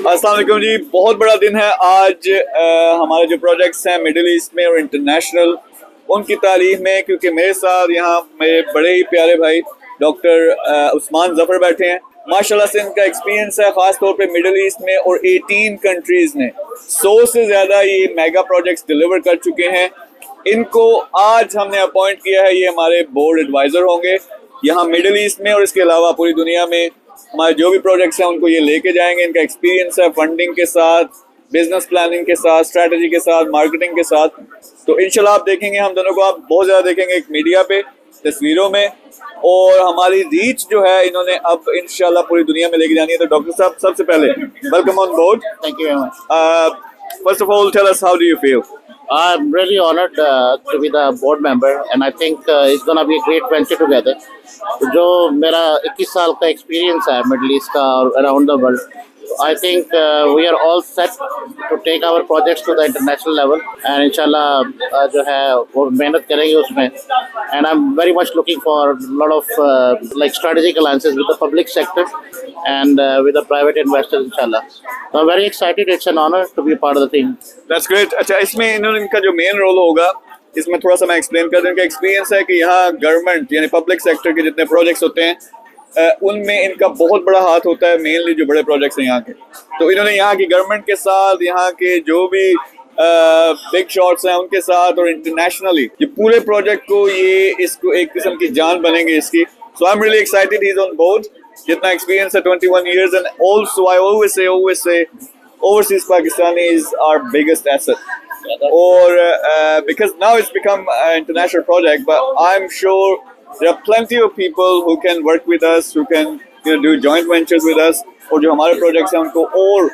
अस्सलाम वालेकुम जी, बहुत बड़ा दिन है आज। हमारे जो प्रोजेक्ट्स हैं मिडिल ईस्ट में और इंटरनेशनल, उनकी तारीफ में, क्योंकि मेरे साथ यहाँ मेरे बड़े ही प्यारे भाई डॉक्टर उस्मान जफर बैठे हैं। माशाल्लाह से इनका एक्सपीरियंस है ख़ास तौर पे मिडिल ईस्ट में, और 18 कंट्रीज़ में 100 से ज़्यादा ये मेगा प्रोजेक्ट्स डिलीवर कर चुके हैं। इनको आज हमने अपॉइंट किया है, ये हमारे बोर्ड एडवाइज़र होंगे यहाँ मिडिल ईस्ट में, और इसके अलावा पूरी दुनिया में हमारे जो भी प्रोजेक्ट्स हैं उनको ये लेके जाएंगे। इनका एक्सपीरियंस है फंडिंग के साथ, बिजनेस प्लानिंग के साथ, स्ट्रेटजी के साथ, मार्केटिंग के साथ। तो इंशाल्लाह आप देखेंगे हम दोनों को, आप बहुत ज़्यादा देखेंगे एक मीडिया पे, तस्वीरों में, और हमारी रीच जो है इन्होंने अब इंशाल्लाह पूरी दुनिया में लेके जानी है। तो डॉक्टर साहब, सबसे पहले welcome on board. Thank you very much. First of all tell us, how do you feel? I'm really honored to be the board member, and I think it's gonna be a great venture together. जो मेरा 21 साल का experience है middle east का और around the world, I think we are all set to take our projects to the international level, and इंशाल्लाह जो है वो मेहनत करेंगे उसमें। And I am very much looking for lot of like strategic alliances with the public sector and with the private investors, inshallah. So I'm very excited. It's an honor to be a part of the team. That's great. अच्छा, इसमें इनका जो main role होगा, इसमें थोड़ा सा मैं explain कर दूं। इनका एक्सपीरियंस है कि यहाँ गवर्नमेंट यानी पब्लिक सेक्टर के जितने प्रोजेक्ट्स होते हैं उनमें इनका बहुत बड़ा हाथ होता है, मेनली जो बड़े प्रोजेक्ट्स हैं यहाँ के। तो इन्होंने यहाँ की गवर्नमेंट के साथ, यहाँ के जो भी बिग शॉट्स हैं उनके साथ, और इंटरनेशनली ये पूरे प्रोजेक्ट को ये इसको एक किस्म की जान बनेंगे इसकी। So I am really excited, he is on board. जितना एक्सपीरियंस है 21 years, and also I always say overseas Pakistani is our biggest asset, or because now it's become an international project, but I'm sure there are plenty of people who can work with us, who can do joint ventures with us, और जो हमारे projects हैं उनको और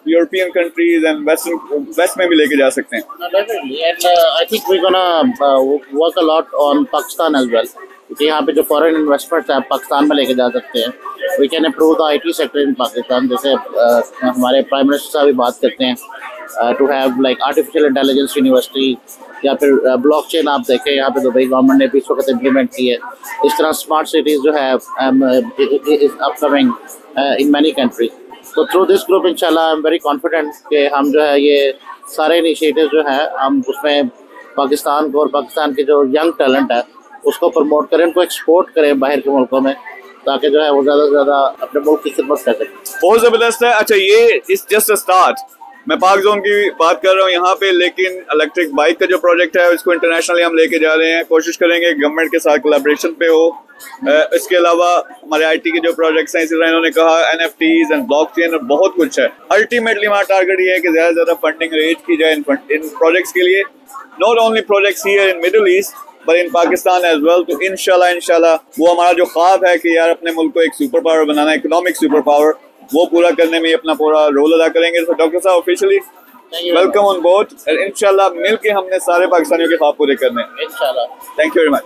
European countries and waste में भी लेके जा सकते हैं। Definitely, and I think we're gonna work a lot on Pakistan as well. क्योंकि यहाँ पे जो फॉरेन इन्वेस्टमेंट्स हैं पाकिस्तान में लेके जा सकते हैं। We can improve the IT sector in Pakistan, जैसे हमारे प्राइम मिनिस्टर साहब भी बात करते हैं to have like artificial intelligence university, या फिर ब्लॉकचेन आप देखें यहाँ पे दुबई गवर्नमेंट ने भी इस वक्त इम्प्लीमेंट की है। इस तरह स्मार्ट सिटीज़ जो है is upcoming in many countries. तो थ्रू दिस ग्रुप इंशाल्लाह आई एम वेरी कॉन्फिडेंट कि हम जो है ये सारे इनिशिएटिव जो है हम उसमें पाकिस्तान को और पाकिस्तान के जो यंग टैलेंट है उसको प्रमोट करें, उनको एक्सपोर्ट करें बाहर के मुल्कों में, ताकि जो है वो ज़्यादा से ज़्यादा अपने मुल्क की खिदमत कर सकें। बहुत ज़बरदस्त है। अच्छा, ये इस जस्ट स्टार्ट, मैं पाक जोन की बात कर रहा हूँ यहाँ पे, लेकिन इलेक्ट्रिक बाइक का जो प्रोजेक्ट है इसको इंटरनेशनली हम लेके जा रहे हैं। कोशिश करेंगे गवर्नमेंट के साथ कोलैबोरेशन पे हो। इसके अलावा हमारे IT के जो प्रोजेक्ट्स हैं, इसी तरह इन्होंने कहा NFTs एंड ब्लॉकचेन और बहुत कुछ है। अल्टीमेटली हमारा टारगेट ये है कि ज़्यादा से ज़्यादा फंडिंग अरेंज की जाए इन प्रोजेक्ट्स के लिए, not only projects here in middle east but in Pakistan as well. तो इंशाल्लाह वो हमारा जो ख्वाब है कि यार अपने मुल्क को एक सुपर पावर बनाना, इकोनॉमिक सुपर पावर, वो पूरा करने में अपना पूरा रोल अदा करेंगे। तो डॉक्टर साहब, ऑफिशियली वेलकम ऑन बोर्ड, इंशाल्लाह मिल के हमने सारे पाकिस्तानियों के ख्वाब पूरे करने हैं। इंशाल्लाह। Thank you very much.